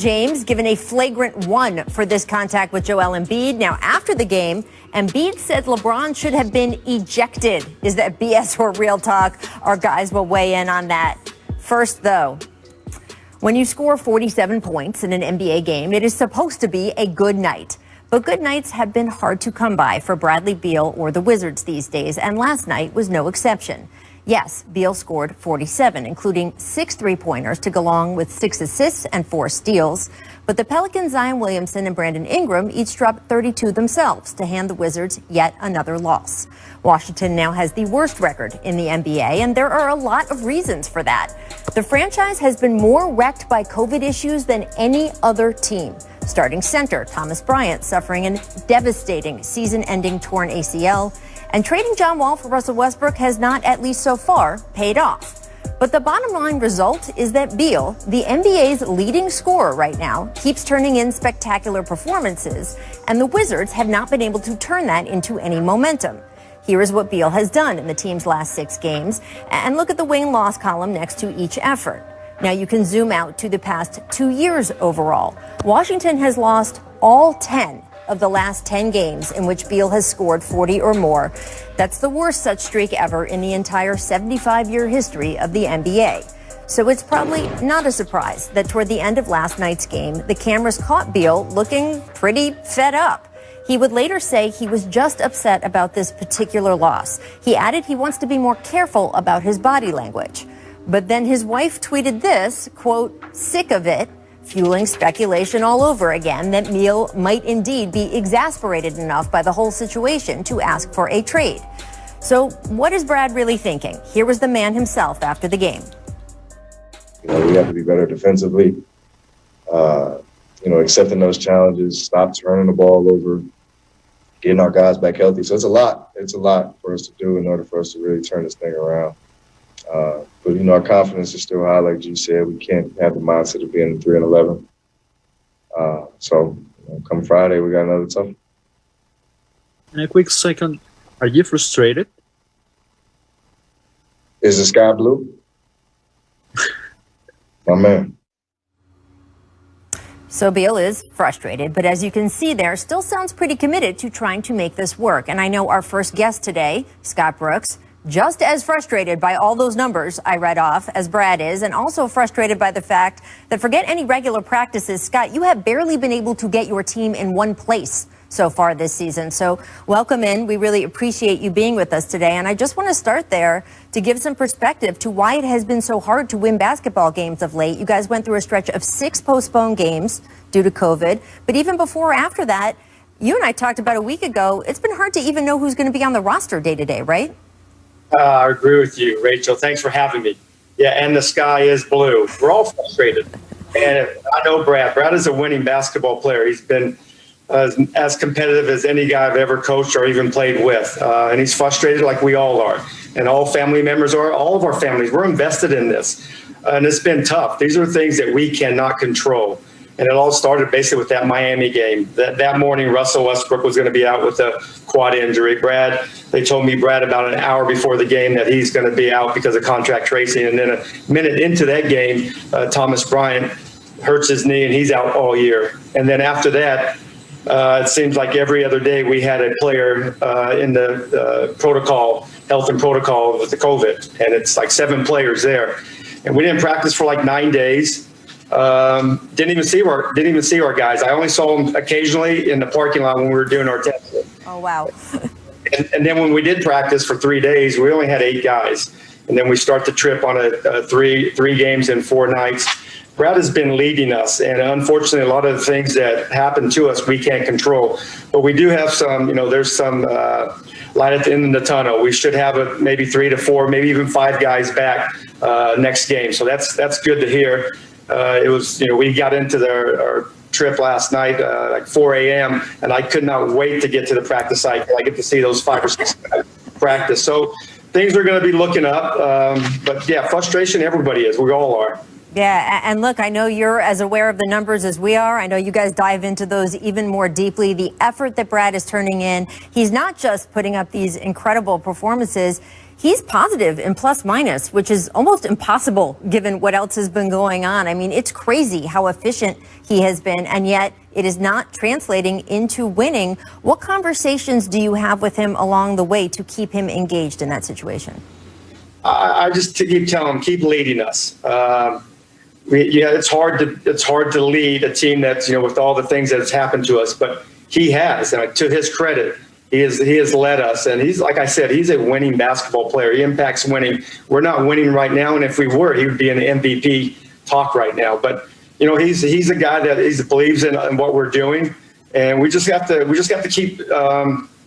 James given a flagrant 1 for this contact with Joel Embiid. Now, after the game, Embiid said LeBron should have been ejected. Is that BS or real talk? Our guys will weigh in on that. First, though, when you score 47 points in an NBA game, it is supposed to be a good night. But good nights have been hard to come by for Bradley Beal or the Wizards these days, and last night was no exception. Yes, Beal scored 47, including 6 three-pointers to go along with 6 assists and 4 steals. But the Pelicans, Zion Williamson and Brandon Ingram each dropped 32 themselves to hand the Wizards yet another loss. Washington now has the worst record in the NBA, and there are a lot of reasons for that. The franchise has been more wrecked by COVID issues than any other team. Starting center Thomas Bryant suffering a devastating season-ending torn ACL, and trading John Wall for Russell Westbrook has not, at least so far, paid off. But the bottom line result is that Beal, the NBA's leading scorer right now, keeps turning in spectacular performances, and the Wizards have not been able to turn that into any momentum. Here is what Beal has done in the team's last 6 games, and look at the win-loss column next to each effort. Now you can zoom out to the past 2 years overall. Washington has lost all 10 of the last 10 games in which Beal has scored 40 or more. That's the worst such streak ever in the entire 75-year history of the NBA. So it's probably not a surprise that toward the end of last night's game, the cameras caught Beal looking pretty fed up. He would later say he was just upset about this particular loss. He added he wants to be more careful about his body language. But then his wife tweeted this, quote, "sick of it," fueling speculation all over again that Beal might indeed be exasperated enough by the whole situation to ask for a trade. So what is Brad really thinking? Here was the man himself after the game. We have to be better defensively, accepting those challenges, stop turning the ball over, getting our guys back healthy. So it's a lot for us to do in order for us to really turn this thing around. But our confidence is still high, like G said. We can't have the mindset of being 3-11. So come Friday, we got another tough one. And a quick second, are you frustrated? Is the sky blue? My man. So Beal is frustrated, but as you can see there, still sounds pretty committed to trying to make this work. And I know our first guest today, Scott Brooks, just as frustrated by all those numbers I read off as Brad is, and also frustrated by the fact that forget any regular practices, Scott, you have barely been able to get your team in one place so far this season. So welcome in. We really appreciate you being with us today. And I just want to start there to give some perspective to why it has been so hard to win basketball games of late. You guys went through a stretch of 6 postponed games due to COVID. But even before or after that, you and I talked about a week ago, it's been hard to even know who's going to be on the roster day to day, right? I agree with you, Rachel. Thanks for having me. Yeah, and the sky is blue. We're all frustrated. And I know Brad. Brad is a winning basketball player. He's been as competitive as any guy I've ever coached or even played with. And he's frustrated like we all are. And all family members are, all of our families. We're invested in this. And it's been tough. These are things that we cannot control. And it all started basically with that Miami game. That morning, Russell Westbrook was going to be out with a quad injury. They told me, Brad, about an hour before the game that he's going to be out because of contract tracing. And then a minute into that game, Thomas Bryant hurts his knee and he's out all year. And then after that, it seems like every other day we had a player in the protocol, health and protocol with the COVID. And it's like 7 players there. And we didn't practice for like 9 days. Didn't even see our guys. I only saw them occasionally in the parking lot when we were doing our testing. Oh, wow. and then when we did practice for 3 days, we only had 8 guys. And then we start the trip on a three games in 4 nights. Brad has been leading us, and unfortunately, a lot of the things that happen to us, we can't control. But we do have some, there's some light at the end of the tunnel. We should have maybe 3 to 4, maybe even 5 guys back next game. So that's good to hear. It was, we got into our trip last night, like 4 a.m., and I could not wait to get to the practice site. I get to see those 5 or 6 guys practice. So things are going to be looking up. But yeah, frustration, everybody is. We all are. Yeah, and look, I know you're as aware of the numbers as we are. I know you guys dive into those even more deeply. The effort that Brad is turning in, he's not just putting up these incredible performances. He's positive in plus minus, which is almost impossible given what else has been going on. I mean, it's crazy how efficient he has been, and yet it is not translating into winning. What conversations do you have with him along the way to keep him engaged in that situation? I just keep telling him, keep leading us. It's hard to lead a team that's, with all the things that has happened to us, but he has, and to his credit, he has led us. And he's, like I said, he's a winning basketball player. He impacts winning. We're not winning right now, and if we were, he would be in the MVP talk right now. But he's a guy that he believes in what we're doing, and we just have to keep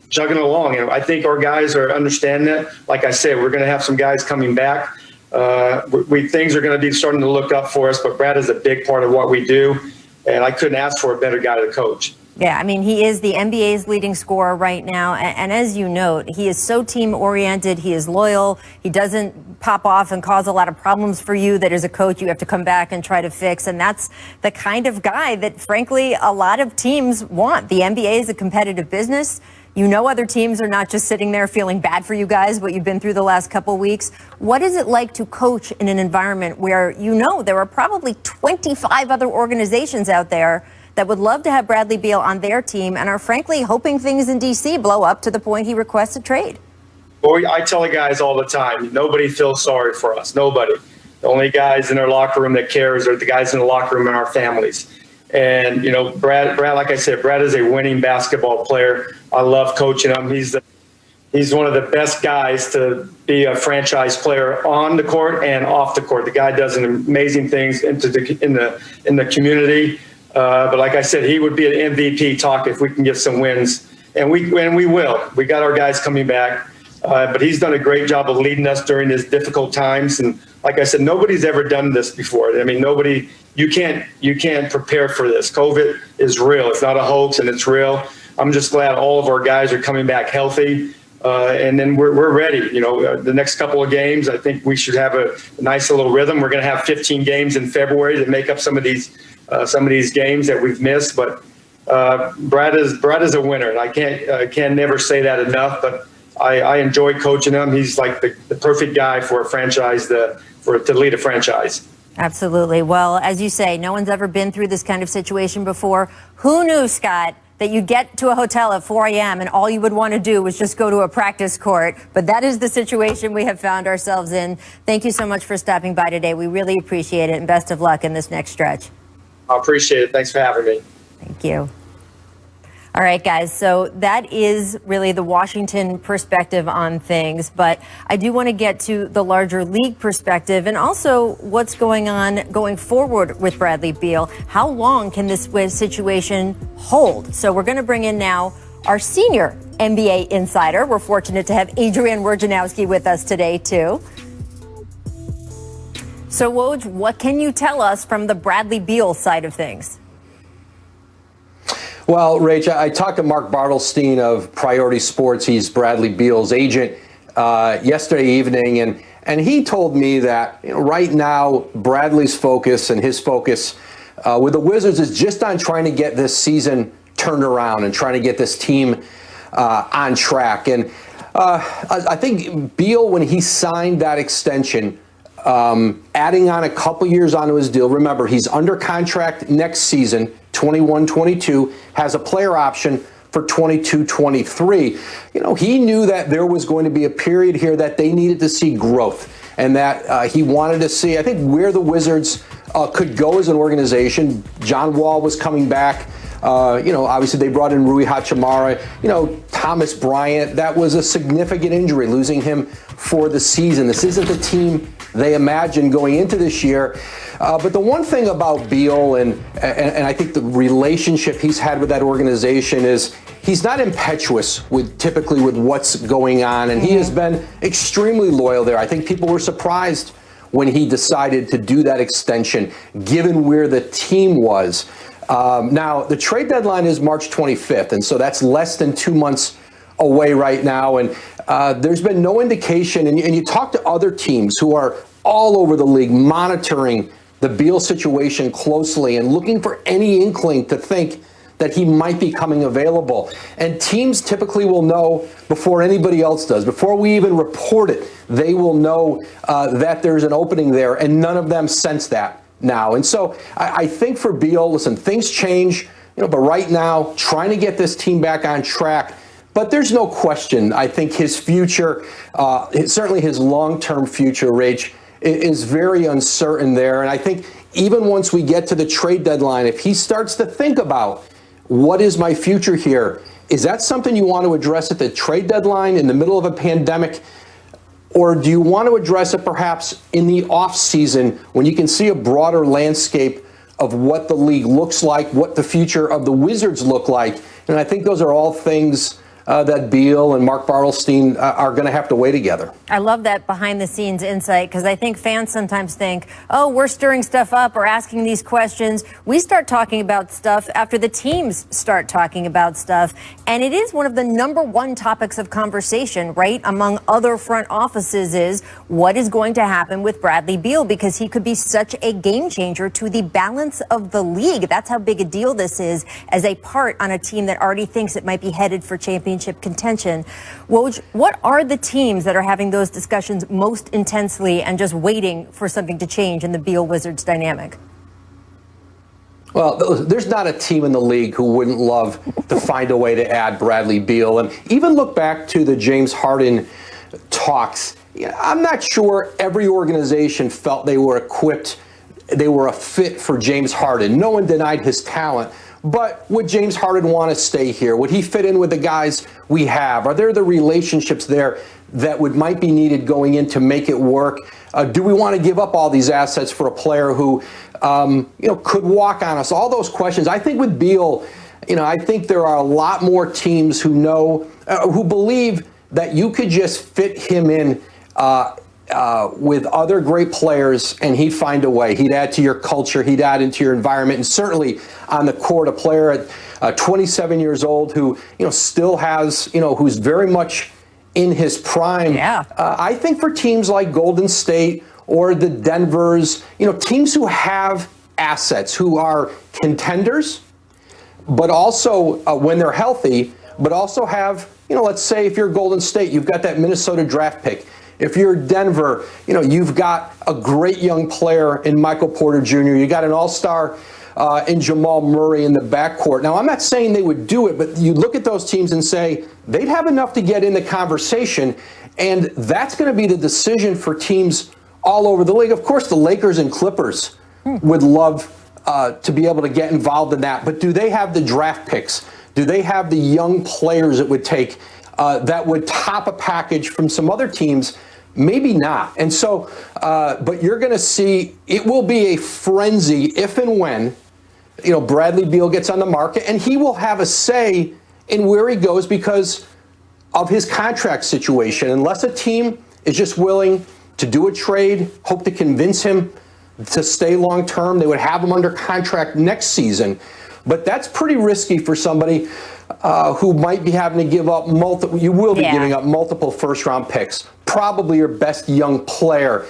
chugging along. And I think our guys are understanding that. Like I said, we're going to have some guys coming back. Things are going to be starting to look up for us, but Brad is a big part of what we do, and I couldn't ask for a better guy to coach. Yeah, I mean, he is the NBA's leading scorer right now. And as you note, he is so team-oriented. He is loyal. He doesn't pop off and cause a lot of problems for you that as a coach you have to come back and try to fix. And that's the kind of guy that, frankly, a lot of teams want. The NBA is a competitive business. Other teams are not just sitting there feeling bad for you guys, what you've been through the last couple weeks. What is it like to coach in an environment where there are probably 25 other organizations out there that would love to have Bradley Beal on their team and are frankly hoping things in D.C. blow up to the point he requests a trade? Well, I tell the guys all the time, nobody feels sorry for us. Nobody. The only guys in our locker room that cares are the guys in the locker room and our families. And, Brad, like I said, Brad is a winning basketball player. I love coaching him. He's one of the best guys to be a franchise player on the court and off the court. The guy does amazing things in the community. But like I said, he would be an MVP talk if we can get some wins, and we will. We got our guys coming back, but he's done a great job of leading us during these difficult times. And like I said, nobody's ever done this before. I mean, you can't prepare for this. COVID is real. It's not a hoax, and it's real. I'm just glad all of our guys are coming back healthy, and then we're ready. The next couple of games, I think we should have a nice little rhythm. We're going to have 15 games in February to make up some of these games that we've missed. But Brad is a winner, and I can't never say that enough. But I enjoy coaching him. He's like the perfect guy for a franchise to lead a franchise. Absolutely. Well, as you say, no one's ever been through this kind of situation before. Who knew, Scott, that you'd get to a hotel at 4 a.m. and all you would want to do was just go to a practice court? But that is the situation we have found ourselves in. Thank you so much for stopping by today. We really appreciate it, and best of luck in this next stretch. I appreciate it. Thanks for having me. Thank you. All right, guys. So that is really the Washington perspective on things. But I do want to get to the larger league perspective and also what's going on going forward with Bradley Beal. How long can this situation hold? So we're going to bring in now our senior NBA insider. We're fortunate to have Adrian Wojnarowski with us today, too. So, Woj, what can you tell us from the Bradley Beal side of things? Well, Rach, I talked to Mark Bartelstein of Priority Sports. He's Bradley Beal's agent yesterday evening, and he told me that right now Bradley's focus and his focus with the Wizards is just on trying to get this season turned around and trying to get this team on track. And I think Beal, when he signed that extension, adding on a couple years onto his deal. Remember, he's under contract next season, 21-22, has a player option for 22-23. He knew that there was going to be a period here that they needed to see growth, and that he wanted to see, I think, where the Wizards could go as an organization. John Wall was coming back. Obviously they brought in Rui Hachimura. Thomas Bryant, that was a significant injury, losing him for the season. This isn't the team they imagined going into this year. But the one thing about Beal and I think the relationship he's had with that organization is he's not impetuous typically with what's going on, and he has been extremely loyal there. I think people were surprised when he decided to do that extension, given where the team was. Now, the trade deadline is March 25th, and so that's less than 2 months away right now. And there's been no indication, and you talk to other teams who are all over the league monitoring the Beal situation closely and looking for any inkling to think that he might be coming available. And teams typically will know before anybody else does. Before we even report it, they will know that there's an opening there, and none of them sense that now. And so I think for Beal, listen, things change, but right now, trying to get this team back on track. But there's no question, I think his future, certainly his long-term future, Rach, is very uncertain there. And I think even once we get to the trade deadline, if he starts to think about what is my future here, is that something you want to address at the trade deadline in the middle of a pandemic? Or do you want to address it perhaps in the off season when you can see a broader landscape of what the league looks like, what the future of the Wizards look like? And I think those are all things that Beal and Mark Bartelstein are going to have to weigh together. I love that behind-the-scenes insight, because I think fans sometimes think, oh, we're stirring stuff up or asking these questions. We start talking about stuff after the teams start talking about stuff, and it is one of the number one topics of conversation, right, among other front offices, is what is going to happen with Bradley Beal, because he could be such a game changer to the balance of the league. That's how big a deal this is as a part on a team that already thinks it might be headed for championship contention. Woj, what are the teams that are having those discussions most intensely and just waiting for something to change in the Beal Wizards dynamic? Well, there's not a team in the league who wouldn't love to find a way to add Bradley Beal. And even look back to the James Harden talks. I'm not sure every organization felt they were equipped, they were a fit for James Harden. No one denied his talent. But would James Harden want to stay here? Would he fit in with the guys we have? Are there the relationships there that might be needed going in to make it work? Do we want to give up all these assets for a player who, could walk on us? All those questions. I think with Beal, I think there are a lot more teams who know, who believe that you could just fit him in with other great players, and he'd find a way. He'd add to your culture. He'd add into your environment. And certainly on the court, a player at 27 years old who, still has, who's very much in his prime. Yeah. I think for teams like Golden State or the Denvers, teams who have assets, who are contenders, but also when they're healthy, but also have, let's say if you're Golden State, you've got that Minnesota draft pick. If you're Denver, you've got a great young player in Michael Porter Jr. You got an all-star in Jamal Murray in the backcourt. Now, I'm not saying they would do it, but you look at those teams and say they'd have enough to get in the conversation, and that's going to be the decision for teams all over the league. Of course, the Lakers and Clippers would love to be able to get involved in that, but do they have the draft picks? Do they have the young players it would take that would top a package from some other teams? Maybe not. And so, but you're going to see it will be a frenzy if and when, Bradley Beal gets on the market, and he will have a say in where he goes because of his contract situation. Unless a team is just willing to do a trade, hope to convince him to stay long term, they would have him under contract next season. But that's pretty risky for somebody who might be having to give up multiple. You will be giving up multiple first-round picks, probably your best young player.